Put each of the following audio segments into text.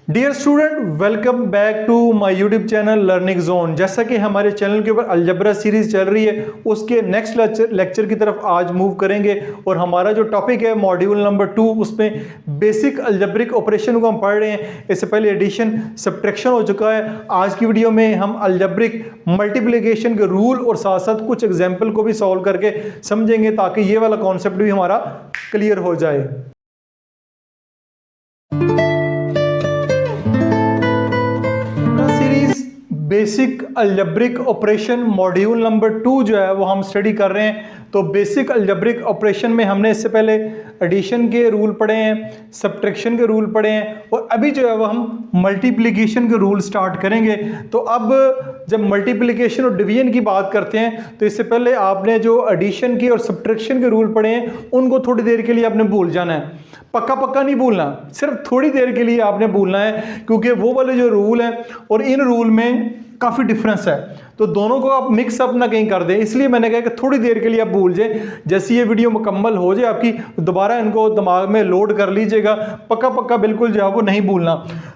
Dear student, welcome back to my YouTube channel learning zone. जैसा कि हमारे channel के ऊपर अलजबरा सीरीज चल रही है, उसके नेक्स्ट लेक्चर की तरफ आज मूव करेंगे और हमारा जो टॉपिक है मॉड्यूल नंबर 2, उसमें बेसिक अलजब्रिक ऑपरेशन को हम पढ़ रहे हैं। इससे पहले एडिशन सब्ट्रैक्शन हो चुका है। आज की वीडियो में हम अलजब्रिक मल्टीप्लिकेशन के रूल और साथ साथ कुछ एग्जाम्पल को भी सॉल्व करके समझेंगे ताकि ये वाला कॉन्सेप्ट भी हमारा क्लियर हो जाए। Basic algebraic operation module number 2 जो है वो हम स्टडी कर रहे हैं। तो बेसिक अलजब्रिक ऑपरेशन में हमने इससे पहले एडिशन के रूल पढ़े हैं, सब्ट्रैक्शन के रूल पढ़े हैं और अभी जो है वो हम मल्टीप्लिकेशन के रूल स्टार्ट करेंगे। तो अब जब मल्टीप्लिकेशन और डिवीजन की बात करते हैं तो इससे पहले आपने जो एडिशन के और सब्ट्रैक्शन के रूल पढ़े हैं उनको थोड़ी देर के लिए आपने भूल जाना है। पक्का नहीं भूलना, सिर्फ थोड़ी देर के लिए आपने भूलना है, क्योंकि वो वाले जो रूल है और इन रूल में काफ़ी डिफरेंस है। तो दोनों को आप मिक्स अप ना कहीं कर दें, इसलिए मैंने कहा कि थोड़ी देर के लिए आप भूल जाए। जैसे ये वीडियो मुकम्मल हो जाए आपकी, दोबारा इनको दिमाग में लोड कर लीजिएगा। पक्का बिल्कुल जो है वो नहीं भूलना।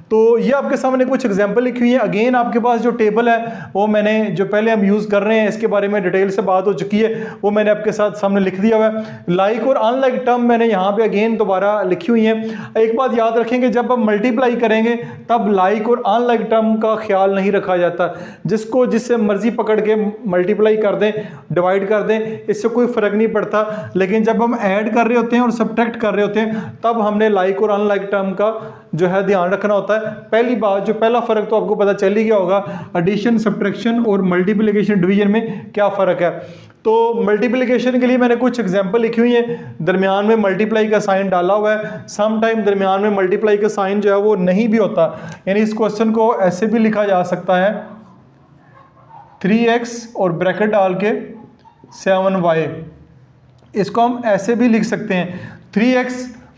तो ये आपके सामने कुछ एग्जाम्पल लिखी हुई है। अगेन आपके पास जो टेबल है वो मैंने जो पहले हम यूज़ कर रहे हैं, इसके बारे में डिटेल से बात हो चुकी है, वो मैंने आपके साथ सामने लिख दिया हुआ है। लाइक और अनलाइक टर्म मैंने यहाँ पे अगेन दोबारा लिखी हुई है। एक बात याद रखेंगे, जब हम मल्टीप्लाई करेंगे तब लाइक और अनलाइक टर्म का ख्याल नहीं रखा जाता। जिसको जिससे मर्जी पकड़ के मल्टीप्लाई कर दें, डिवाइड कर दें, इससे कोई फ़र्क नहीं पड़ता। लेकिन जब हम ऐड कर रहे होते हैं और सब्ट्रैक्ट कर रहे होते हैं तब हमने लाइक और अनलाइक टर्म का जो है ध्यान रखना होता है। पहली बात, जो पहला फ़र्क तो आपको पता चल ही गया होगा, एडिशन सब्ट्रैक्शन और मल्टीप्लिकेशन डिवीजन में क्या फ़र्क है। तो मल्टीप्लिकेशन के लिए मैंने कुछ एग्जांपल लिखी हुई है। दरमियान में मल्टीप्लाई का साइन डाला हुआ है। सम टाइम दरमियान में मल्टीप्लाई का साइन जो है वो नहीं भी होता, यानी इस क्वेश्चन को ऐसे भी लिखा जा सकता है 3x और ब्रैकेट डाल के 7y। इसको हम ऐसे भी लिख सकते हैं 3x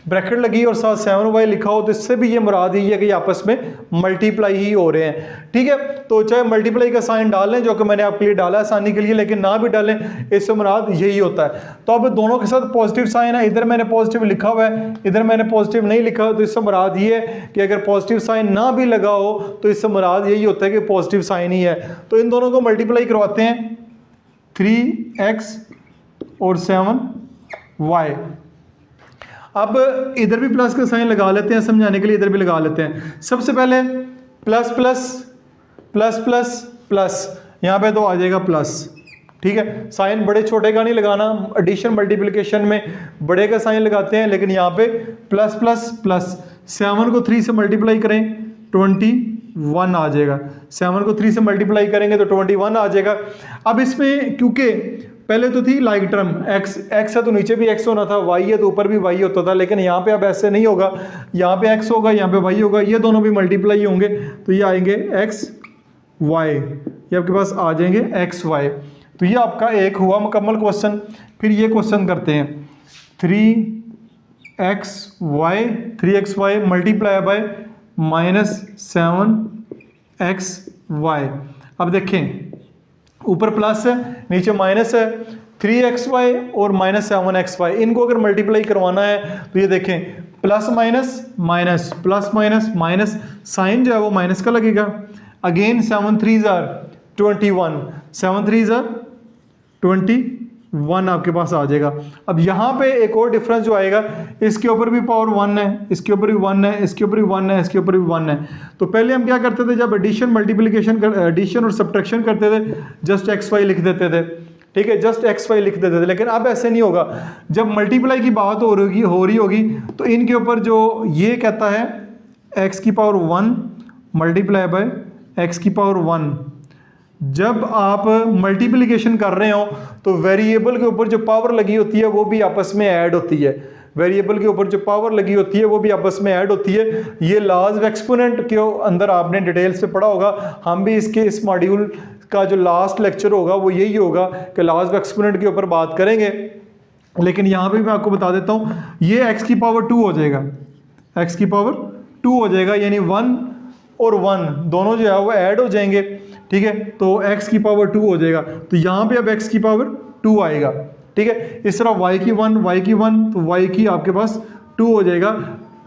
ब्रैकेट लगी और साथ 7y लिखा हो, तो इससे भी ये मुराद ही है कि आपस में मल्टीप्लाई ही हो रहे हैं। ठीक है, तो चाहे मल्टीप्लाई का साइन डाल लें, जो कि मैंने आपके लिए डाला आसानी के लिए, लेकिन ना भी डालें, इससे मुराद यही होता है। तो अब दोनों के साथ पॉजिटिव साइन है, इधर मैंने पॉजिटिव लिखा हुआ है, इधर मैंने पॉजिटिव नहीं लिखा, तो इससे मुराद ये है कि अगर पॉजिटिव साइन ना भी लगा हो तो इससे मुराद यही होता है कि पॉजिटिव साइन ही है। तो इन दोनों को मल्टीप्लाई करवाते हैं, 3x और 7y। अब इधर भी प्लस का साइन लगा लेते हैं समझाने के लिए, इधर भी लगा लेते हैं। सबसे पहले plus plus plus plus plus, यहाँ पे तो आ जाएगा प्लस। ठीक है, साइन बड़े छोटे का नहीं लगाना। एडिशन मल्टीप्लिकेशन में बड़े का साइन लगाते हैं, लेकिन यहाँ पे प्लस प्लस प्लस। 7 को 3 से मल्टीप्लाई करें 21 आ जाएगा। 7 को 3 से मल्टीप्लाई करेंगे तो 21 आ जाएगा। अब इसमें क्योंकि पहले तो थी लाइक टर्म, x है तो नीचे भी x होना था, y है तो ऊपर भी y होता था, लेकिन यहाँ पे अब ऐसे नहीं होगा। यहाँ पे x होगा, यहाँ पे y होगा, ये दोनों भी मल्टीप्लाई होंगे, तो ये आएंगे x y, ये आपके पास आ जाएंगे x y। तो ये आपका एक हुआ मुकम्मल क्वेश्चन। फिर ये क्वेश्चन करते हैं 3xy मल्टीप्लाई बाय -7xy। अब देखें, ऊपर प्लस है, नीचे माइनस है। 3xy और -7xy, इनको अगर मल्टीप्लाई करवाना है तो ये देखें, plus minus minus, plus minus minus, sign जो है वो माइनस का लगेगा। Again 7 3s are 21, 7 3s are 21 आपके पास आ जाएगा। अब यहाँ पे एक और डिफरेंस जो आएगा, इसके ऊपर भी पावर 1 है, इसके ऊपर भी 1 है, इसके ऊपर भी 1 है, इसके ऊपर भी 1 है। तो पहले हम क्या करते थे, जब एडिशन मल्टीप्लिकेशन एडिशन और सब्ट्रैक्शन करते थे, जस्ट xy लिख देते थे। ठीक है, जस्ट xy लिख देते थे, लेकिन अब ऐसे नहीं होगा। जब मल्टीप्लाई की बात हो रही होगी तो इनके ऊपर जो ये कहता है x की पावर 1 मल्टीप्लाई बाय x की पावर 1, जब आप मल्टीप्लिकेशन कर रहे हो तो वेरिएबल के ऊपर जो पावर लगी होती है वो भी आपस में ऐड होती है। वेरिएबल के ऊपर जो पावर लगी होती है वो भी आपस में ऐड होती है। ये लॉज ऑफ एक्सपोनेंट के अंदर आपने डिटेल से पढ़ा होगा। हम भी इसके इस मॉड्यूल का जो लास्ट लेक्चर होगा वो यही होगा कि लॉज ऑफ एक्सपोनेंट के ऊपर बात करेंगे। लेकिन यहाँ पे मैं आपको बता देता हूँ, ये x की पावर 2 हो जाएगा, x की पावर 2 हो जाएगा, यानी 1 और 1 दोनों जो है वो ऐड हो जाएंगे। ठीक है, तो x की पावर 2 हो जाएगा। तो यहाँ पे अब x की पावर 2 आएगा। ठीक है, इस तरह y की 1 तो y की आपके पास 2 हो जाएगा।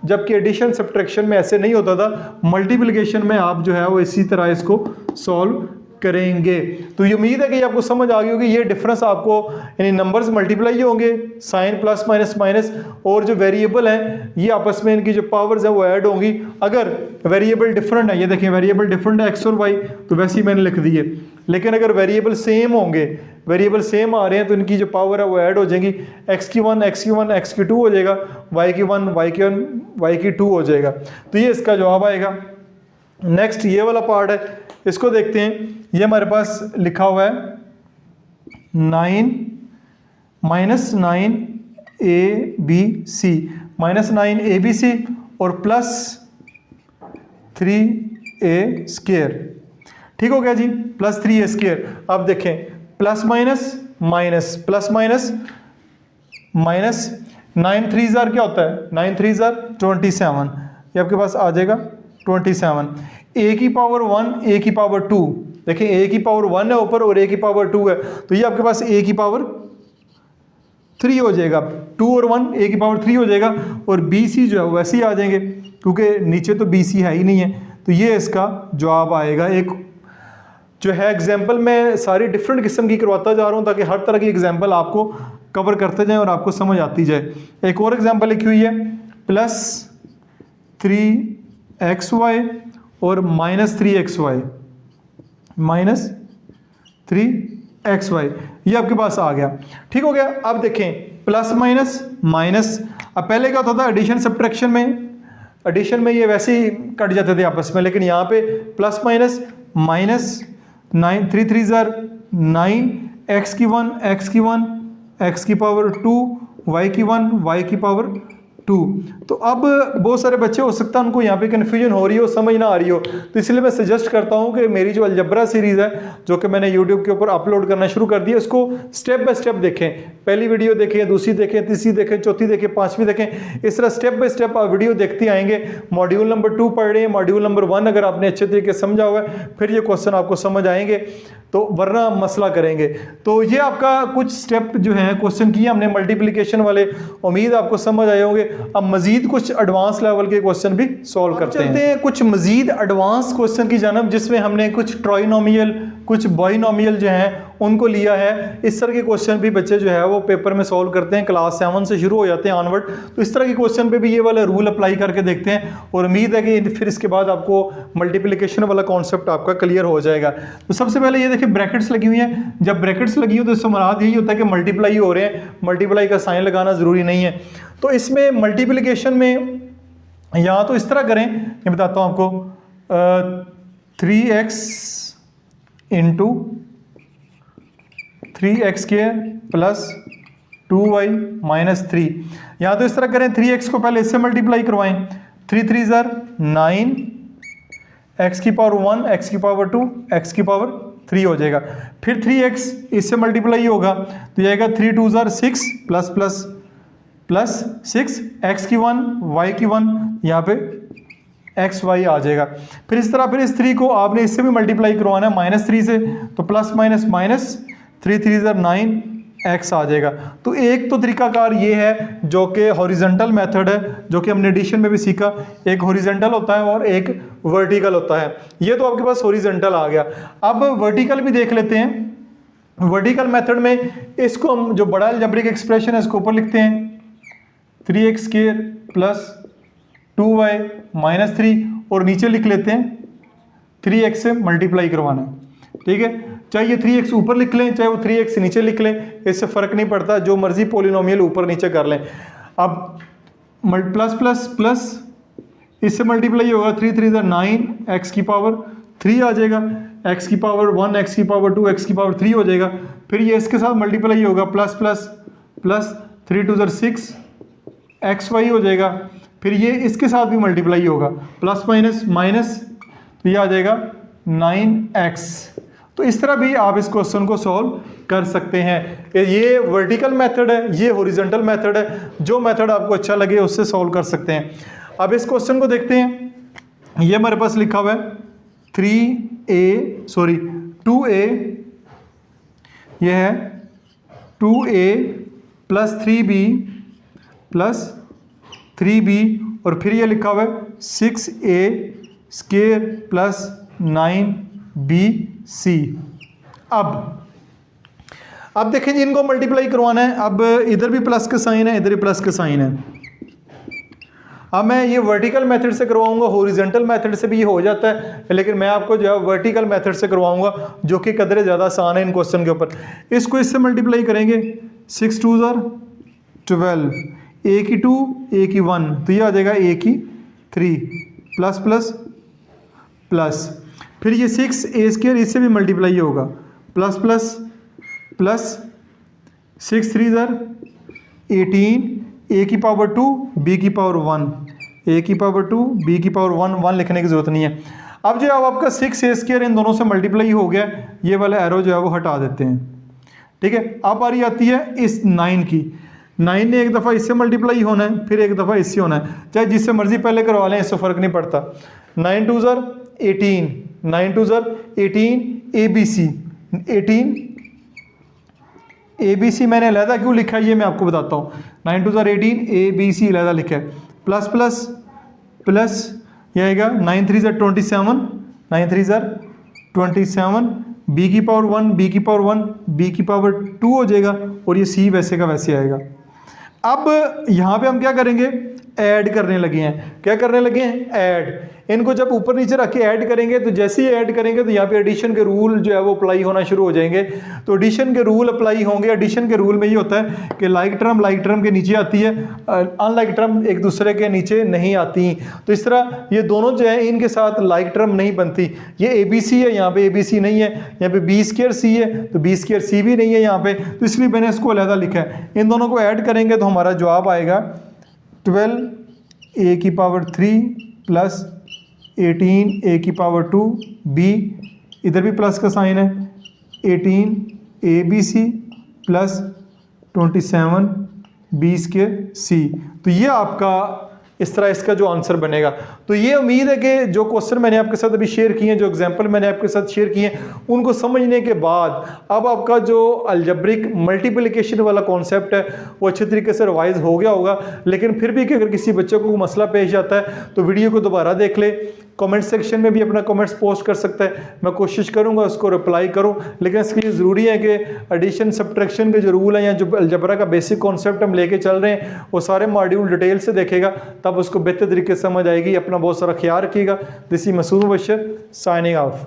जबकि एडिशन सब्ट्रैक्शन में ऐसे नहीं होता था, मल्टीप्लिकेशन में आप जो है वो इसी तरह इसको सॉल्व करेंगे। तो ये उम्मीद है कि आपको समझ आ गई होगी। ये डिफरेंस आपको यानी नंबर्स मल्टीप्लाई होंगे, साइन प्लस माइनस माइनस, और जो वेरिएबल हैं ये आपस में इनकी जो पावर्स है वो ऐड होंगी। अगर वेरिएबल डिफरेंट है, ये देखिए वेरिएबल डिफरेंट है एक्स और वाई, तो वैसे ही मैंने लिख दिए। लेकिन अगर वेरिएबल सेम होंगे, वेरिएबल सेम आ रहे हैं, तो इनकी जो पावर है वो ऐड हो जाएंगी। एक्स की 1 एक्स की 1 एक्स की 2 हो जाएगा, वाई की 1 वाई की 1 वाई की 2 हो जाएगा। तो ये इसका जवाब आएगा। नेक्स्ट ये वाला पार्ट है, इसको देखते हैं। ये हमारे पास लिखा हुआ है 9 minus 9 A B C, minus 9 A B C और प्लस 3a स्क्वायर। ठीक हो गया जी, प्लस 3a स्क्वायर। अब देखें plus minus minus plus minus minus, 9 3 jar क्या होता है, 9 3 जार 27, ये आपके पास आ जाएगा 27। a की पावर 1 a की पावर 2, देखिए a की पावर 1 है ऊपर और a की पावर 2 है, तो ये आपके पास a की पावर 3 हो जाएगा। 2 और 1 a की पावर 3 हो जाएगा। और bc जो है वैसे ही आ जाएंगे, क्योंकि नीचे तो bc है ही नहीं है, तो ये इसका जवाब आएगा। एक जो है एग्जाम्पल मैं सारी डिफरेंट किस्म की करवाता जा रहा हूँ ताकि हर तरह की एग्जाम्पल आपको कवर करते जाएं और आपको समझ आती जाए। एक और एग्जाम्पल लिखी हुई है प्लस 3xy और माइनस 3xy, माइनस 3xy, ये आपके पास आ गया। ठीक हो गया। अब देखें प्लस माइनस माइनस, अब पहले क्या होता था एडिशन सब्ट्रैक्शन में, एडिशन में ये वैसे ही कट जाते थे आपस में, लेकिन यहाँ पे plus minus minus 9 3 3 jar 9 x की 1 एक्स की 1 एक्स की पावर 2 वाई की 1 वाई की पावर 2। तो अब बहुत सारे बच्चे हो सकता है उनको यहाँ पे कन्फ्यूजन हो रही हो, समझ ना आ रही हो, तो इसलिए मैं सजेस्ट करता हूँ कि मेरी जो अलजबरा सीरीज़ है जो कि मैंने यूट्यूब के ऊपर अपलोड करना शुरू कर दिया, उसको स्टेप बाय स्टेप देखें। पहली वीडियो देखें, दूसरी देखें, तीसरी देखें, चौथी देखें, पांचवी देखें, इस तरह स्टेप बाय स्टेप आप वीडियो देखते आएंगे। मॉड्यूल नंबर 2 पढ़ रहे हैं, मॉड्यूल नंबर 1 अगर आपने अच्छे तरीके से समझा हुआ है फिर ये क्वेश्चन आपको समझ आएंगे, तो वरना मसला करेंगे। तो ये आपका कुछ स्टेप जो है क्वेश्चन किए हमने मल्टीप्लिकेशन वाले, उम्मीद आपको समझ आए होंगे। अब मजीद कुछ एडवांस लेवल के क्वेश्चन भी सॉल्व करते हैं कुछ मजीद एडवांस क्वेश्चन की जानब, जिसमें हमने कुछ ट्राइनोमियल कुछ बाइनोमियल जो हैं उनको लिया है। इस तरह के क्वेश्चन भी बच्चे जो है वो पेपर में सॉल्व करते हैं, क्लास 7 से शुरू हो जाते हैं ऑनवर्ड। तो इस तरह के क्वेश्चन पे भी ये वाला रूल अप्लाई करके देखते हैं और उम्मीद है कि फिर इसके बाद आपको मल्टीप्लिकेशन वाला कॉन्सेप्ट आपका क्लियर हो जाएगा। तो सबसे पहले ये देखिए ब्रैकेट्स लगी हुई हैं, जब ब्रैकेट्स लगी हो तो इससे मुराद यही होता है कि मल्टीप्लाई हो रहे हैं, मल्टीप्लाई का साइन लगाना ज़रूरी नहीं है। तो इसमें मल्टीप्लिकेशन में या तो इस तरह करें, ये बताता हूँ आपको, 3x into 3x square plus 2y minus 3, या तो इस तरह करें 3x को पहले इससे मल्टीप्लाई करवाएं, 3 3 ज़र 9 x की पावर 1 x की पावर 2 x की पावर 3 हो जाएगा। फिर 3x इससे मल्टीप्लाई होगा तो ये आएगा 3 2 ज़र 6 प्लस प्लस प्लस 6 x की 1 y की 1, यहाँ पे एक्स वाई आ जाएगा। फिर इस तरह फिर इस 3 को आपने इससे भी मल्टीप्लाई करवाना है -3 से, तो प्लस माइनस माइनस 3 3 ज़र 9 एक्स आ जाएगा। तो एक तो तरीकाकार ये है जो कि हॉरिजॉन्टल मेथड है, जो कि हमने एडिशन में भी सीखा, एक हॉरिजॉन्टल होता है और एक वर्टिकल होता है। ये तो आपके पास हॉरिजॉन्टल आ गया। अब वर्टिकल भी देख लेते हैं। वर्टिकल मेथड में इसको हम जो बड़ा अलजेब्रिक एक्सप्रेशन है इसको ऊपर लिखते हैं, 3x square plus 2y minus 3, और नीचे लिख लेते हैं 3x से मल्टीप्लाई करवाना है। ठीक है, चाहे ये 3x ऊपर लिख लें चाहे वो 3x नीचे लिख लें, इससे फ़र्क नहीं पड़ता, जो मर्जी पोलिनोमियल ऊपर नीचे कर लें। अब प्लस प्लस प्लस इससे मल्टीप्लाई होगा, 3 3 ज़र 9 x की पावर 3 आ जाएगा, x की पावर 1 x की पावर 2 x की पावर 3 हो जाएगा। फिर ये इसके साथ मल्टीप्लाई होगा, प्लस प्लस प्लस 3 2 ज़र 6 एक्स वाई हो जाएगा। फिर ये इसके साथ भी मल्टीप्लाई होगा, प्लस माइनस माइनस, तो ये आ जाएगा 9x। तो इस तरह भी आप इस क्वेश्चन को सॉल्व कर सकते हैं। ये वर्टिकल मेथड है, ये हॉरिजॉन्टल मेथड है, जो मेथड आपको अच्छा लगे उससे सॉल्व कर सकते हैं। अब इस क्वेश्चन को देखते हैं। ये हमारे पास लिखा हुआ है 2a, ये है 2a plus 3b plus 3b और फिर ये लिखा हुआ है 6a² प्लस 9bc। अब देखें जी, इनको मल्टीप्लाई करवाना है। अब इधर भी प्लस का साइन है, इधर भी प्लस का साइन है। अब मैं ये वर्टिकल मेथड से करवाऊंगा, हॉरिजॉन्टल मेथड से भी ये हो जाता है, लेकिन मैं आपको जो है वर्टिकल मेथड से करवाऊंगा, जो कि कदरे ज़्यादा आसान है इन क्वेश्चन के ऊपर। इसको इससे मल्टीप्लाई करेंगे, 6 2 12, a की 2 a की 1, तो ये आ जाएगा a की 3 प्लस प्लस प्लस, फिर ये 6a² इससे भी मल्टीप्लाई होगा, प्लस प्लस प्लस 6 3 18, a की पावर 2 b की पावर 1, a की पावर 2 b की पावर 1, 1 लिखने की ज़रूरत नहीं है। अब जो है आपका 6a² इन दोनों से मल्टीप्लाई हो गया, ये वाला एरो जो है वो हटा देते हैं, ठीक है। अब बारी आती है इस 9 की। 9 ने एक दफ़ा इससे मल्टीप्लाई होना है, फिर एक दफ़ा इससे होना है, चाहे जिससे मर्जी पहले करवा लें, इससे फ़र्क नहीं पड़ता। 9 2 18, 9 2 18, ABC 18, ABC मैंने अलहदा क्यों लिखा है ये मैं आपको बताता हूँ। 9 2 18, ABC अलहदा लिखा है, प्लस प्लस प्लस ये आएगा 9 3 27, 9 3 27, b की पावर 1, b की पावर 1, b की पावर 2 हो जाएगा, और ये c वैसे का वैसे आएगा। अब यहाँ पे हम क्या करेंगे, ऐड करने लगे हैं। क्या करने लगे हैं, ऐड। इनको जब ऊपर नीचे रख के ऐड करेंगे, तो जैसे ही ऐड करेंगे तो यहाँ पे एडिशन के रूल जो है वो अप्लाई होना शुरू हो जाएंगे। तो एडिशन के रूल अप्लाई होंगे। एडिशन के रूल में ये होता है कि लाइक टर्म के नीचे आती है, अनलाइक टर्म एक दूसरे के नीचे नहीं आती। तो इस तरह ये दोनों जो है इनके साथ लाइक टर्म नहीं बनती। ये ABC है, यहाँ पे ABC नहीं है, यहाँ पे b² c है, तो b² c भी नहीं है यहाँ पे, तो इसलिए मैंने इसको अलहदा लिखा है। इन दोनों को ऐड करेंगे तो हमारा जवाब आएगा 12 a की पावर 3 प्लस 18 a की पावर 2 b, इधर भी प्लस का साइन है, 18 ABC प्लस 27 b² c। तो ये आपका इस तरह इसका जो आंसर बनेगा। तो ये उम्मीद है कि जो क्वेश्चन मैंने आपके साथ अभी शेयर किए हैं, जो एग्जांपल मैंने आपके साथ शेयर किए हैं, उनको समझने के बाद अब आपका जो अलजेब्रिक मल्टीप्लिकेशन वाला कॉन्सेप्ट है वो अच्छे तरीके से रिवाइज हो गया होगा। लेकिन फिर भी कि अगर किसी बच्चे को मसला पेश आता है तो वीडियो को दोबारा देख ले, कमेंट सेक्शन में भी अपना कमेंट्स पोस्ट कर सकता है, मैं कोशिश करूंगा उसको रिप्लाई करूं। लेकिन इसके लिए ज़रूरी है कि एडिशन सब्ट्रैक्शन के जो रूल हैं या जो अलजेब्रा का बेसिक कॉन्सेप्ट हम लेके चल रहे हैं वो सारे मॉड्यूल डिटेल से देखेगा, तब उसको बेहतर तरीके से समझ आएगी। अपना बहुत सारा ख्याल रखिएगा। This is Masood Mubashar signing of.